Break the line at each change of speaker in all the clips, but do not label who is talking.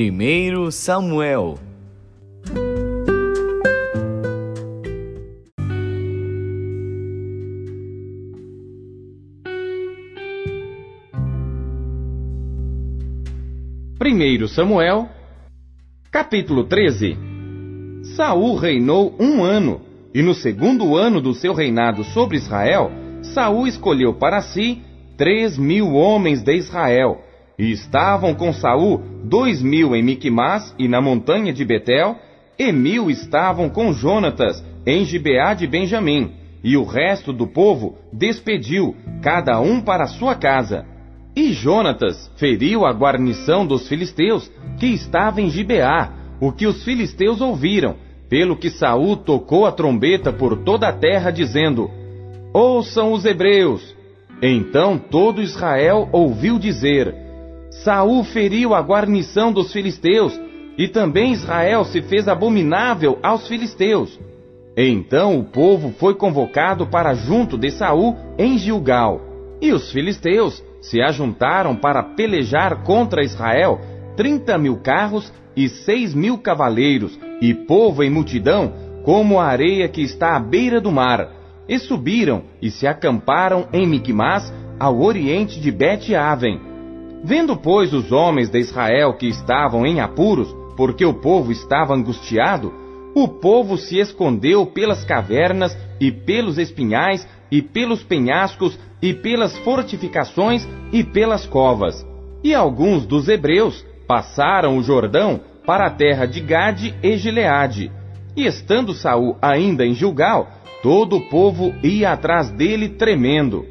1 Samuel.
Primeiro Samuel, capítulo 13. Saul reinou 1 ano, e no 2º ano do seu reinado sobre Israel, Saul escolheu para si 3.000 homens de Israel, e estavam com Saul 2.000 em Miquimás e na montanha de Betel, e 1.000 estavam com Jonatas em Gibeá de Benjamim, e o resto do povo despediu, cada um para sua casa. E Jonatas feriu a guarnição dos filisteus, que estava em Gibeá, o que os filisteus ouviram, pelo que Saul tocou a trombeta por toda a terra, dizendo: ouçam os hebreus! Então todo Israel ouviu dizer: Saul feriu a guarnição dos filisteus, e também Israel se fez abominável aos filisteus. Então o povo foi convocado para junto de Saul em Gilgal, e os filisteus se ajuntaram para pelejar contra Israel 30.000 carros e 6.000 cavaleiros, e povo em multidão, como a areia que está à beira do mar. E subiram e se acamparam em Miquimás, ao oriente de Bet-Aven. Vendo, pois, os homens de Israel que estavam em apuros, porque o povo estava angustiado, o povo se escondeu pelas cavernas e pelos espinhais e pelos penhascos e pelas fortificações e pelas covas. E alguns dos hebreus passaram o Jordão para a terra de Gade e Gileade. E estando Saul ainda em Gilgal, todo o povo ia atrás dele tremendo.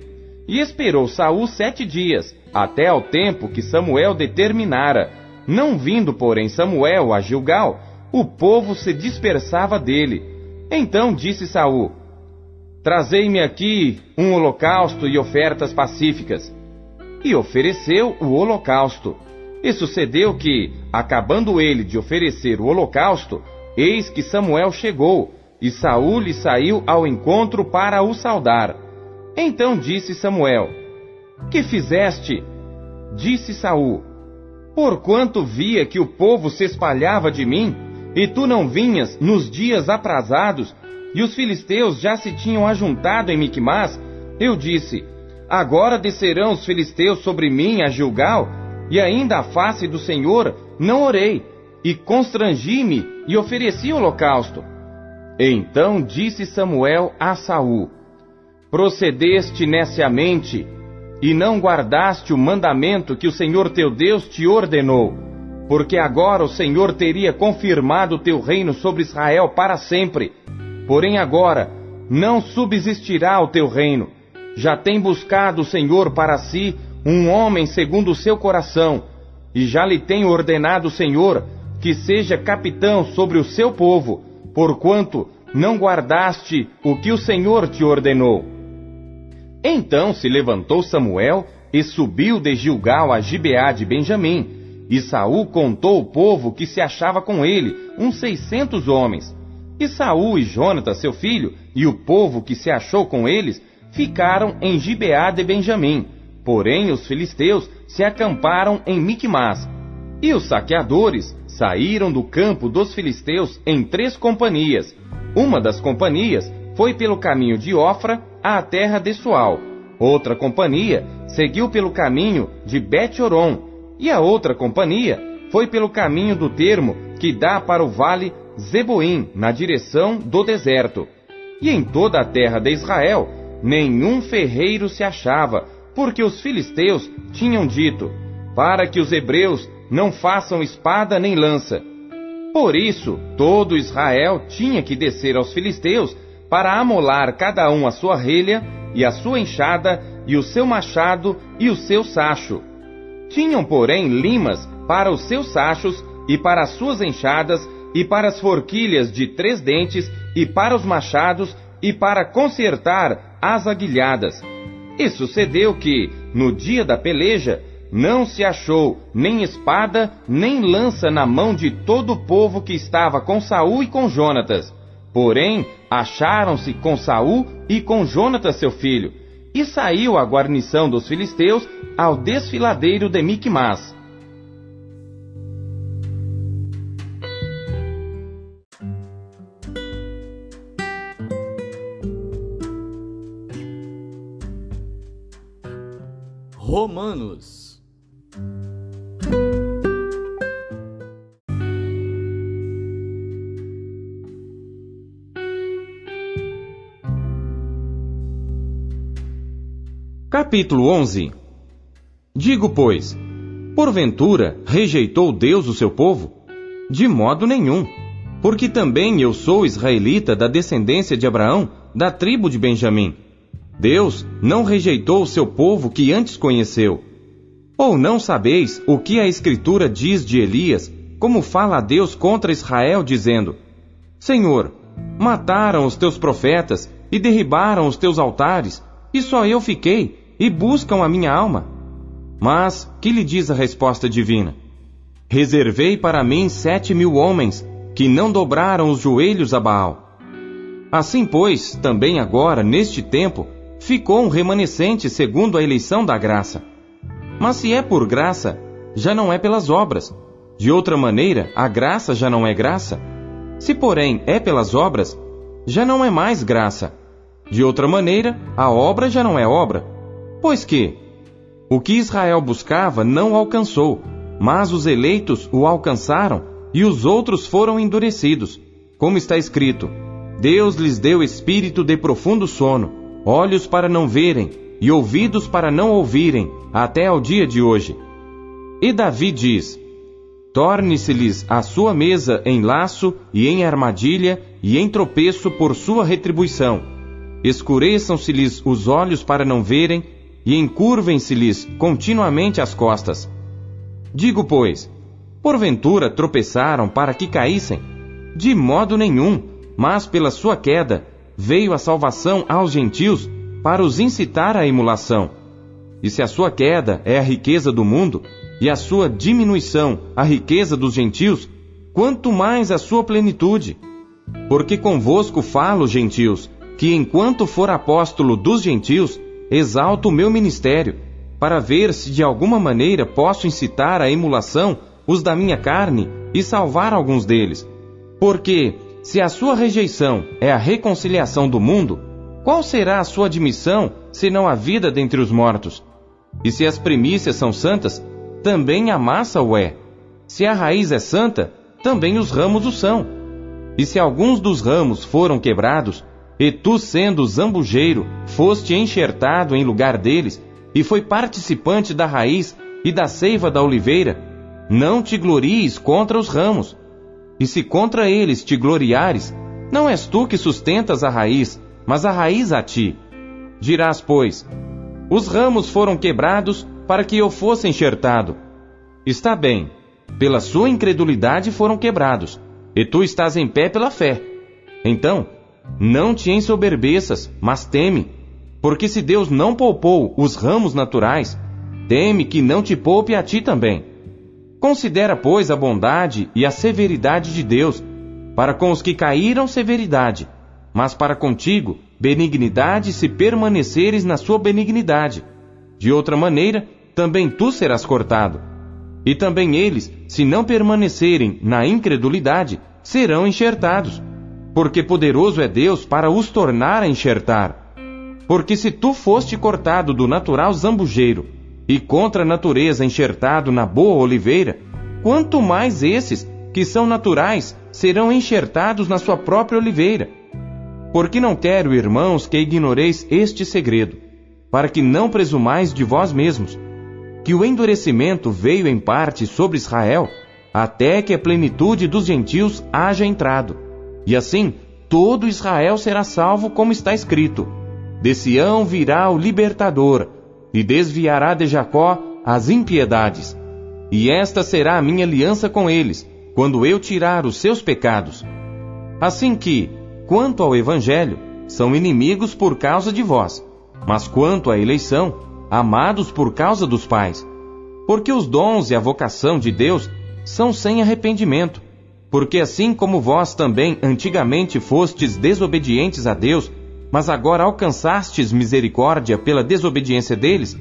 E esperou Saul 7 dias, até ao tempo que Samuel determinara. Não vindo, porém, Samuel a Gilgal, o povo se dispersava dele. Então disse Saul: trazei-me aqui um holocausto e ofertas pacíficas. E ofereceu o holocausto. E sucedeu que, acabando ele de oferecer o holocausto, eis que Samuel chegou, e Saul lhe saiu ao encontro para o saudar. Então disse Samuel: que fizeste? Disse Saul: porquanto via que o povo se espalhava de mim, e tu não vinhas nos dias aprazados, e os filisteus já se tinham ajuntado em Miquimás, eu disse: agora descerão os filisteus sobre mim a Gilgal, e ainda à face do Senhor não orei, e constrangi-me e ofereci o holocausto. Então disse Samuel a Saul: procedeste neciamente, e não guardaste o mandamento que o Senhor teu Deus te ordenou, porque agora o Senhor teria confirmado o teu reino sobre Israel para sempre. Porém agora não subsistirá o teu reino. Já tem buscado o Senhor para si um homem segundo o seu coração, e já lhe tem ordenado o Senhor que seja capitão sobre o seu povo, porquanto não guardaste o que o Senhor te ordenou. Então se levantou Samuel e subiu de Gilgal a Gibeá de Benjamim, e Saul contou o povo que se achava com ele, uns 600 homens. E Saul e Jonatas seu filho, e o povo que se achou com eles, ficaram em Gibeá de Benjamim. Porém os filisteus se acamparam em Miquimás. E os saqueadores saíram do campo dos filisteus em 3 companhias. Uma das companhias foi pelo caminho de Ofra à terra de Sual. Outra companhia seguiu pelo caminho de Bet-Horon. E a outra companhia foi pelo caminho do termo que dá para o vale Zeboim, na direção do deserto. E em toda a terra de Israel, nenhum ferreiro se achava, porque os filisteus tinham dito: para que os hebreus não façam espada nem lança. Por isso, todo Israel tinha que descer aos filisteus para amolar cada um a sua relha, e a sua enxada, e o seu machado, e o seu sacho. Tinham, porém, limas para os seus sachos, e para as suas enxadas, e para as forquilhas de 3 dentes, e para os machados, e para consertar as aguilhadas. E sucedeu que, no dia da peleja, não se achou nem espada, nem lança na mão de todo o povo que estava com Saul e com Jonatas. Porém, acharam-se com Saul e com Jonatas seu filho, e saiu a guarnição dos filisteus ao desfiladeiro de Miquimás.
Romanos.
Capítulo 11. Digo, pois, porventura rejeitou Deus o seu povo? De modo nenhum, porque também eu sou israelita da descendência de Abraão, da tribo de Benjamim. Deus não rejeitou o seu povo que antes conheceu. Ou não sabeis o que a Escritura diz de Elias, como fala a Deus contra Israel, dizendo: Senhor, mataram os teus profetas e derribaram os teus altares, e só eu fiquei, e buscam a minha alma. Mas, que lhe diz a resposta divina? Reservei para mim 7.000 homens, que não dobraram os joelhos a Baal. Assim, pois, também agora, neste tempo, ficou um remanescente segundo a eleição da graça. Mas se é por graça, já não é pelas obras. De outra maneira, a graça já não é graça. Se, porém, é pelas obras, já não é mais graça. De outra maneira, a obra já não é obra. Pois que o que Israel buscava não alcançou, mas os eleitos o alcançaram, e os outros foram endurecidos. Como está escrito: Deus lhes deu espírito de profundo sono, olhos para não verem, e ouvidos para não ouvirem, até ao dia de hoje. E Davi diz: Torne-se-lhes a sua mesa em laço e em armadilha e em tropeço por sua retribuição. Escureçam-se-lhes os olhos para não verem, e encurvem-se-lhes continuamente as costas. Digo, pois, porventura tropeçaram para que caíssem? De modo nenhum, mas pela sua queda veio a salvação aos gentios, para os incitar à emulação. E se a sua queda é a riqueza do mundo, e a sua diminuição a riqueza dos gentios, quanto mais a sua plenitude. Porque convosco falo, gentios, que enquanto for apóstolo dos gentios, exalto o meu ministério, para ver se de alguma maneira posso incitar à emulação os da minha carne e salvar alguns deles. Porque, se a sua rejeição é a reconciliação do mundo, qual será a sua admissão, senão a vida dentre os mortos? E se as primícias são santas, também a massa o é. Se a raiz é santa, também os ramos o são. E se alguns dos ramos foram quebrados, e tu, sendo zambujeiro, foste enxertado em lugar deles, e foi participante da raiz e da seiva da oliveira, não te glories contra os ramos. E se contra eles te gloriares, não és tu que sustentas a raiz, mas a raiz a ti. Dirás, pois: os ramos foram quebrados para que eu fosse enxertado. Está bem, pela sua incredulidade foram quebrados, e tu estás em pé pela fé. Então, não te ensoberbeças, mas teme, porque se Deus não poupou os ramos naturais, teme que não te poupe a ti também. Considera, pois, a bondade e a severidade de Deus, para com os que caíram severidade, mas para contigo benignidade, se permaneceres na sua benignidade. De outra maneira, também tu serás cortado. E também eles, se não permanecerem na incredulidade, serão enxertados. Porque poderoso é Deus para os tornar a enxertar. Porque se tu foste cortado do natural zambujeiro, e contra a natureza enxertado na boa oliveira, quanto mais esses, que são naturais, serão enxertados na sua própria oliveira. Porque não quero, irmãos, que ignoreis este segredo, para que não presumais de vós mesmos, que o endurecimento veio em parte sobre Israel, até que a plenitude dos gentios haja entrado. E assim, todo Israel será salvo, como está escrito: de Sião virá o libertador, e desviará de Jacó as impiedades. E esta será a minha aliança com eles, quando eu tirar os seus pecados. Assim que, quanto ao Evangelho, são inimigos por causa de vós, mas quanto à eleição, amados por causa dos pais. Porque os dons e a vocação de Deus são sem arrependimento. Porque assim como vós também antigamente fostes desobedientes a Deus, mas agora alcançastes misericórdia pela desobediência deles,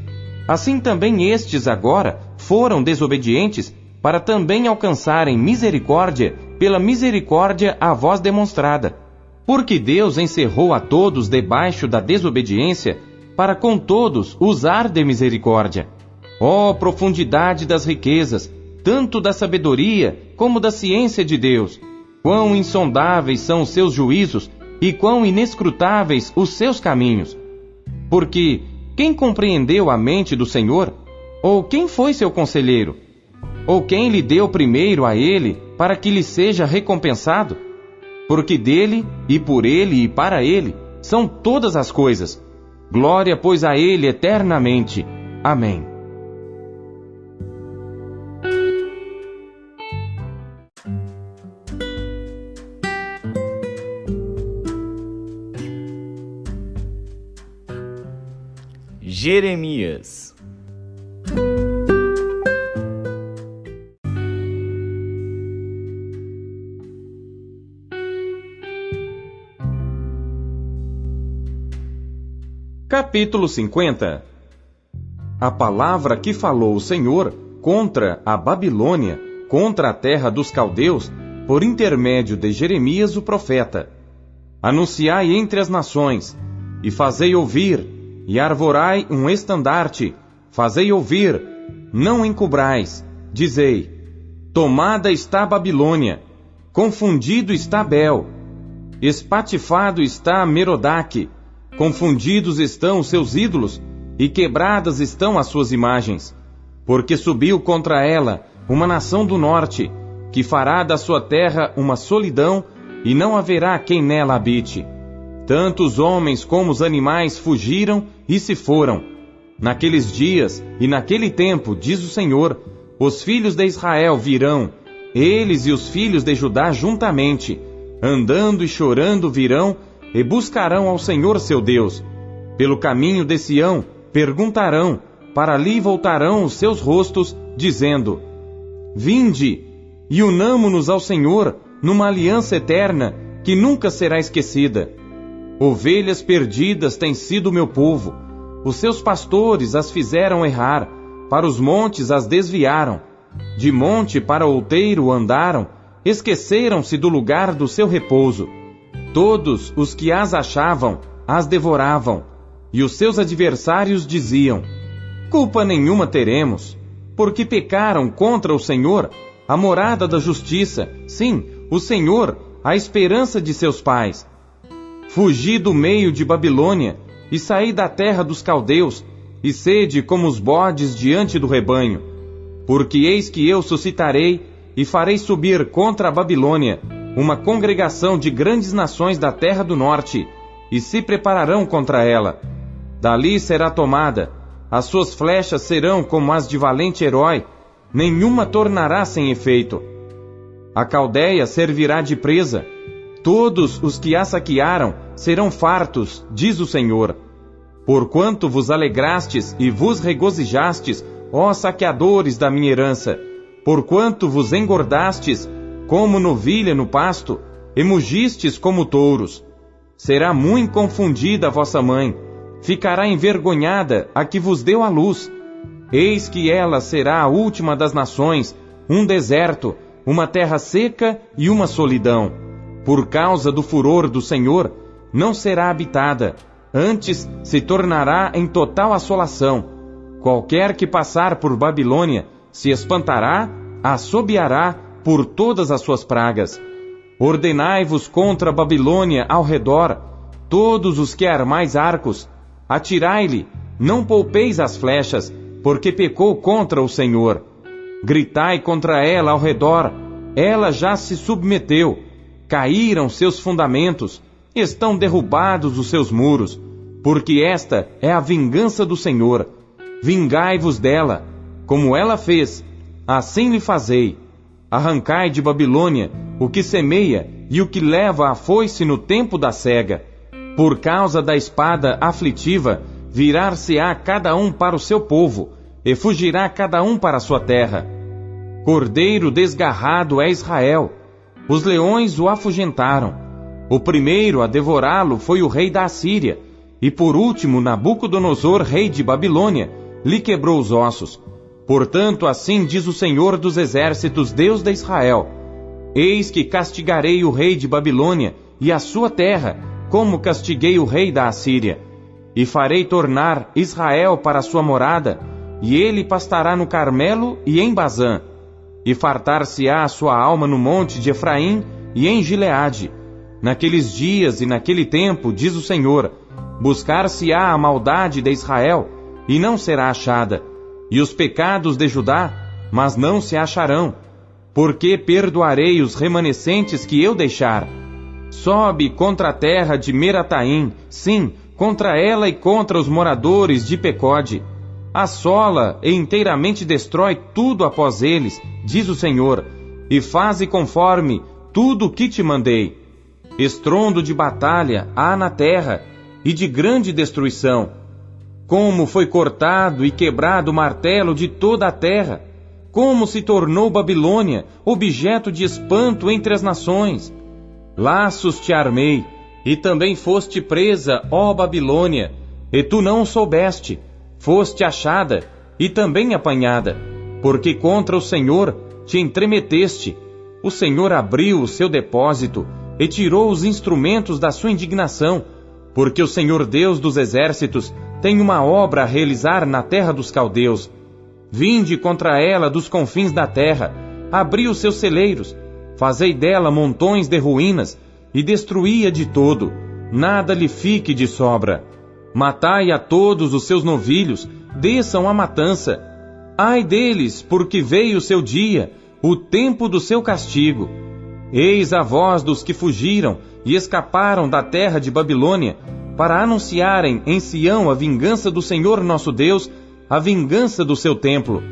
assim também estes agora foram desobedientes, para também alcançarem misericórdia pela misericórdia a vós demonstrada. Porque Deus encerrou a todos debaixo da desobediência, para com todos usar de misericórdia. Ó profundidade das riquezas, tanto da sabedoria como da ciência de Deus! Quão insondáveis são os seus juízos e quão inescrutáveis os seus caminhos! Porque quem compreendeu a mente do Senhor? Ou quem foi seu conselheiro? Ou quem lhe deu primeiro a ele, para que lhe seja recompensado? Porque dele, e por ele, e para ele, são todas as coisas. Glória, pois, a ele eternamente. Amém.
Jeremias.
Capítulo 50. A palavra que falou o Senhor contra a Babilônia, contra a terra dos caldeus, por intermédio de Jeremias o profeta. Anunciai entre as nações, e fazei ouvir, e arvorai um estandarte, fazei ouvir, não encubrais, dizei: tomada está a Babilônia, confundido está Bel, espatifado está Merodach, confundidos estão os seus ídolos, e quebradas estão as suas imagens. Porque subiu contra ela uma nação do norte, que fará da sua terra uma solidão, e não haverá quem nela habite. Tanto os homens como os animais fugiram e se foram. Naqueles dias e naquele tempo, diz o Senhor, os filhos de Israel virão, eles e os filhos de Judá juntamente, andando e chorando virão, e buscarão ao Senhor seu Deus. Pelo caminho de Sião perguntarão, para ali voltarão os seus rostos, dizendo: vinde, e unamo-nos ao Senhor numa aliança eterna, que nunca será esquecida. Ovelhas perdidas têm sido o meu povo, os seus pastores as fizeram errar, para os montes as desviaram, de monte para outeiro andaram, esqueceram-se do lugar do seu repouso. Todos os que as achavam, as devoravam, e os seus adversários diziam: culpa nenhuma teremos, porque pecaram contra o Senhor, a morada da justiça, sim, o Senhor, a esperança de seus pais. Fugi do meio de Babilônia, e saí da terra dos caldeus, e sede como os bodes diante do rebanho. Porque eis que eu suscitarei, e farei subir contra a Babilônia, uma congregação de grandes nações da terra do norte, e se prepararão contra ela. Dali será tomada, as suas flechas serão como as de valente herói, nenhuma tornará sem efeito. A Caldeia servirá de presa, todos os que a saquearam serão fartos, diz o Senhor. Porquanto vos alegrastes e vos regozijastes, ó saqueadores da minha herança, porquanto vos engordastes, como novilha no pasto, e mugistes como touros. Será muito confundida a vossa mãe, ficará envergonhada a que vos deu a luz. Eis que ela será a última das nações, um deserto, uma terra seca e uma solidão. Por causa do furor do Senhor, não será habitada, antes se tornará em total assolação. Qualquer que passar por Babilônia se espantará, assobiará por todas as suas pragas. Ordenai-vos contra a Babilônia ao redor, todos os que armais arcos, atirai-lhe, não poupeis as flechas, porque pecou contra o Senhor. Gritai contra ela ao redor, ela já se submeteu, caíram seus fundamentos, estão derrubados os seus muros, porque esta é a vingança do Senhor. Vingai-vos dela, como ela fez, assim lhe fazei. Arrancai de Babilônia o que semeia e o que leva a foice no tempo da cega. Por causa da espada aflitiva, virar-se-á cada um para o seu povo, e fugirá cada um para a sua terra. Cordeiro desgarrado é Israel, os leões o afugentaram. O primeiro a devorá-lo foi o rei da Assíria, e por último Nabucodonosor, rei de Babilônia, lhe quebrou os ossos. Portanto, assim diz o Senhor dos exércitos, Deus de Israel: eis que castigarei o rei de Babilônia e a sua terra, como castiguei o rei da Assíria, e farei tornar Israel para a sua morada, e ele pastará no Carmelo e em Bazã, e fartar-se-á a sua alma no monte de Efraim e em Gileade. Naqueles dias e naquele tempo, diz o Senhor, buscar-se-á a maldade de Israel, e não será achada, e os pecados de Judá, mas não se acharão, porque perdoarei os remanescentes que eu deixar. Sobe contra a terra de Merataim, sim, contra ela e contra os moradores de Pecode. Assola e inteiramente destrói tudo após eles, diz o Senhor, e faze conforme tudo o que te mandei. Estrondo de batalha há na terra, e de grande destruição. Como foi cortado e quebrado o martelo de toda a terra, como se tornou Babilônia objeto de espanto entre as nações. Laços te armei, e também foste presa, ó Babilônia, e tu não o soubeste. Foste achada e também apanhada, porque contra o Senhor te entremeteste. O Senhor abriu o seu depósito e tirou os instrumentos da sua indignação, porque o Senhor Deus dos exércitos tem uma obra a realizar na terra dos caldeus. Vinde contra ela dos confins da terra, abri os seus celeiros, fazei dela montões de ruínas, e destruí-a de todo, nada lhe fique de sobra. Matai a todos os seus novilhos, desçam a matança. Ai deles, porque veio o seu dia, o tempo do seu castigo. Eis a voz dos que fugiram e escaparam da terra de Babilônia, para anunciarem em Sião a vingança do Senhor nosso Deus, a vingança do seu templo.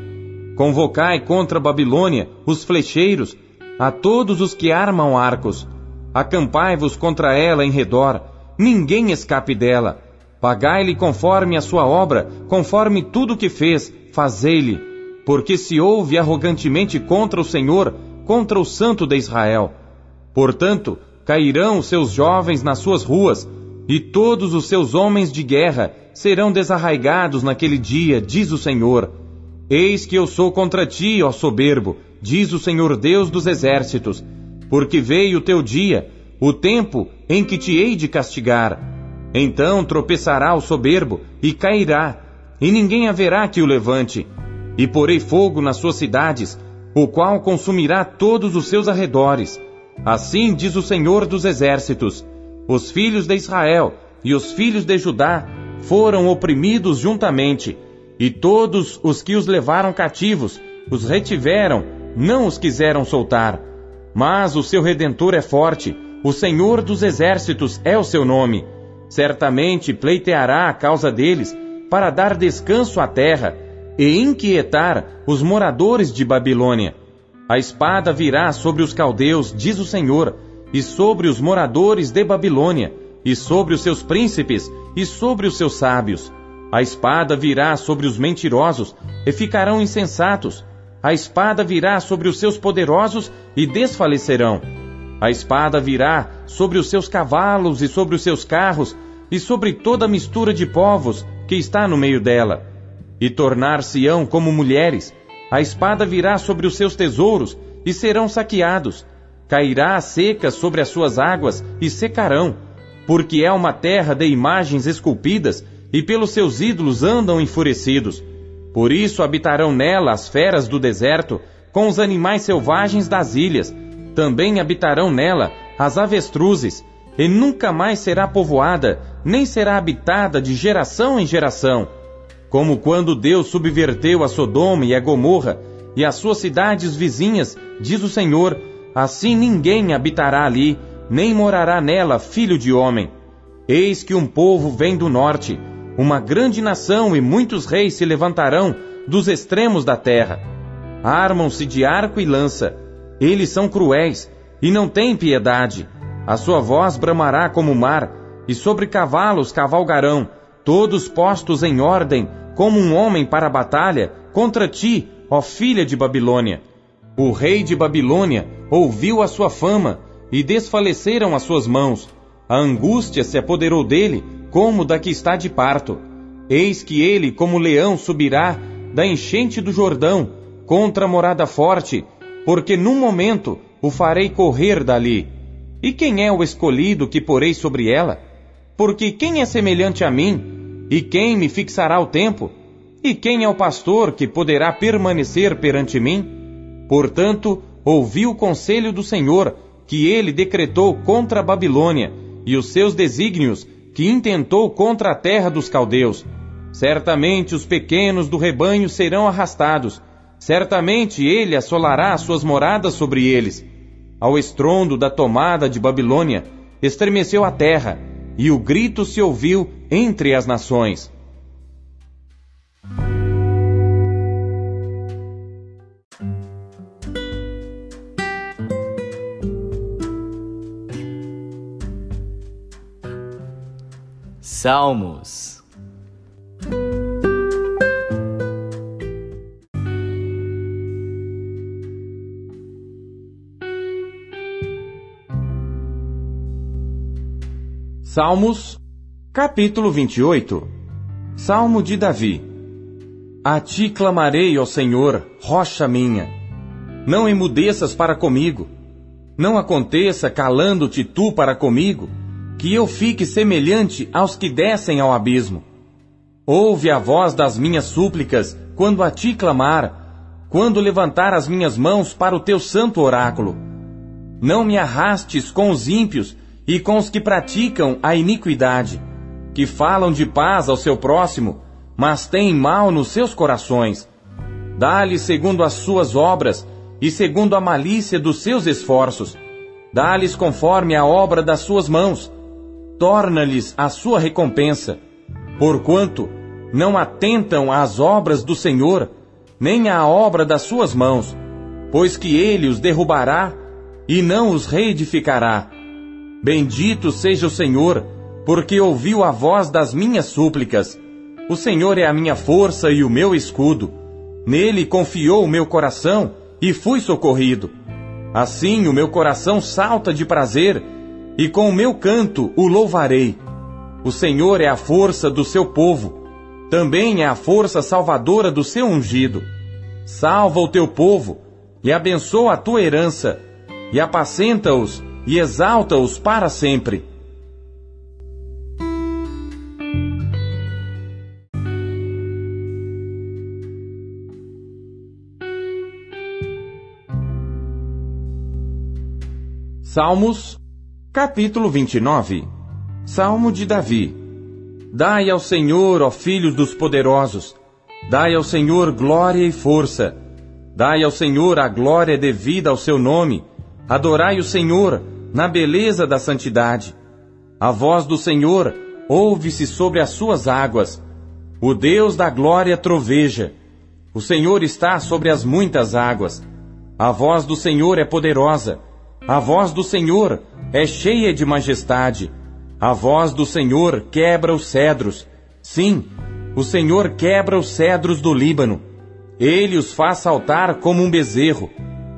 Convocai contra a Babilônia os flecheiros, a todos os que armam arcos. Acampai-vos contra ela em redor, ninguém escape dela. Pagai-lhe conforme a sua obra, conforme tudo o que fez, fazei-lhe. Porque se ouve arrogantemente contra o Senhor, contra o Santo de Israel. Portanto, cairão os seus jovens nas suas ruas, e todos os seus homens de guerra serão desarraigados naquele dia, diz o Senhor. Eis que eu sou contra ti, ó soberbo, diz o Senhor Deus dos exércitos, porque veio o teu dia, o tempo em que te hei de castigar. Então tropeçará o soberbo e cairá, e ninguém haverá que o levante. E porei fogo nas suas cidades, o qual consumirá todos os seus arredores. Assim diz o Senhor dos exércitos: os filhos de Israel e os filhos de Judá foram oprimidos juntamente, e todos os que os levaram cativos os retiveram, não os quiseram soltar. Mas o seu Redentor é forte, o Senhor dos exércitos é o seu nome. Certamente pleiteará a causa deles, para dar descanso à terra, e inquietar os moradores de Babilônia. A espada virá sobre os caldeus, diz o Senhor, e sobre os moradores de Babilônia, e sobre os seus príncipes, e sobre os seus sábios. A espada virá sobre os mentirosos, e ficarão insensatos. A espada virá sobre os seus poderosos, e desfalecerão. A espada virá sobre os seus cavalos e sobre os seus carros, e sobre toda a mistura de povos que está no meio dela. E tornar-se-ão como mulheres. A espada virá sobre os seus tesouros, e serão saqueados. Cairá a seca sobre as suas águas, e secarão. Porque é uma terra de imagens esculpidas, e pelos seus ídolos andam enfurecidos. Por isso habitarão nela as feras do deserto, com os animais selvagens das ilhas. Também habitarão nela as avestruzes, e nunca mais será povoada, nem será habitada de geração em geração. Como quando Deus subverteu a Sodoma e a Gomorra, e as suas cidades vizinhas, diz o Senhor, assim ninguém habitará ali, nem morará nela filho de homem. Eis que um povo vem do norte, uma grande nação, e muitos reis se levantarão dos extremos da terra. Armam-se de arco e lança. Eles são cruéis, e não têm piedade. A sua voz bramará como o mar, e sobre cavalos cavalgarão, todos postos em ordem, como um homem para a batalha, contra ti, ó filha de Babilônia. O rei de Babilônia ouviu a sua fama, e desfaleceram as suas mãos. A angústia se apoderou dele, como da que está de parto. Eis que ele, como leão, subirá da enchente do Jordão, contra a morada forte, porque num momento o farei correr dali. E quem é o escolhido que porei sobre ela? Porque quem é semelhante a mim? E quem me fixará o tempo? E quem é o pastor que poderá permanecer perante mim? Portanto, ouvi o conselho do Senhor, que ele decretou contra a Babilônia, e os seus desígnios, que intentou contra a terra dos caldeus. Certamente os pequenos do rebanho serão arrastados, certamente ele assolará as suas moradas sobre eles. Ao estrondo da tomada de Babilônia, estremeceu a terra, e o grito se ouviu entre as nações.
Salmos.
Salmos, capítulo 28. Salmo de Davi. A ti clamarei, ó Senhor, rocha minha. Não emudeças para comigo. Não aconteça, calando-te tu para comigo, que eu fique semelhante aos que descem ao abismo. Ouve a voz das minhas súplicas quando a ti clamar, quando levantar as minhas mãos para o teu santo oráculo. Não me arrastes com os ímpios e com os que praticam a iniquidade, que falam de paz ao seu próximo, mas têm mal nos seus corações. Dá-lhes segundo as suas obras e segundo a malícia dos seus esforços. Dá-lhes conforme a obra das suas mãos. Torna-lhes a sua recompensa. Porquanto não atentam às obras do Senhor, nem à obra das suas mãos, pois que ele os derrubará e não os reedificará. Bendito seja o Senhor, porque ouviu a voz das minhas súplicas. O Senhor é a minha força e o meu escudo. Nele confiou o meu coração e fui socorrido. Assim o meu coração salta de prazer, e com o meu canto o louvarei. O Senhor é a força do seu povo, também é a força salvadora do seu ungido. Salva o teu povo, e abençoa a tua herança, e apacenta-os, e exalta-os para sempre. Salmos, capítulo 29. Salmo de Davi. Dai ao Senhor, ó filhos dos poderosos, dai ao Senhor glória e força. Dai ao Senhor a glória devida ao seu nome. Adorai o Senhor na beleza da santidade. A voz do Senhor ouve-se sobre as suas águas. O Deus da glória troveja. O Senhor está sobre as muitas águas. A voz do Senhor é poderosa. A voz do Senhor é cheia de majestade. A voz do Senhor quebra os cedros. Sim, o Senhor quebra os cedros do Líbano. Ele os faz saltar como um bezerro.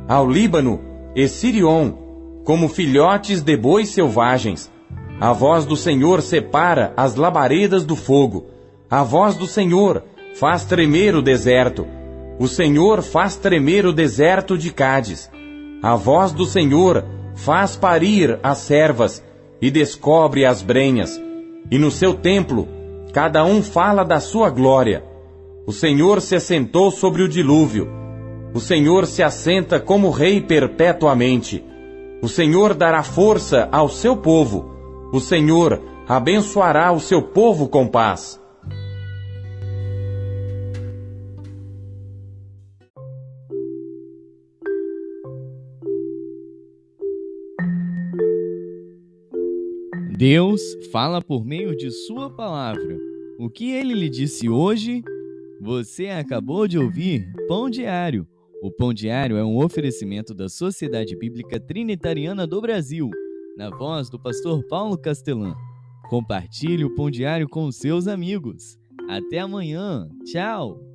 Ao Líbano e Sirion, como filhotes de bois selvagens. A voz do Senhor separa as labaredas do fogo. A voz do Senhor faz tremer o deserto. O Senhor faz tremer o deserto de Cádiz. A voz do Senhor faz parir as servas e descobre as brenhas. E no seu templo, cada um fala da sua glória. O Senhor se assentou sobre o dilúvio. O Senhor se assenta como rei perpetuamente. O Senhor dará força ao seu povo. O Senhor abençoará o seu povo com paz.
Deus fala por meio de sua palavra. O que ele lhe disse hoje? Você acabou de ouvir Pão Diário. O Pão Diário é um oferecimento da Sociedade Bíblica Trinitariana do Brasil, na voz do pastor Paulo Castelã. Compartilhe o Pão Diário com os seus amigos. Até amanhã. Tchau!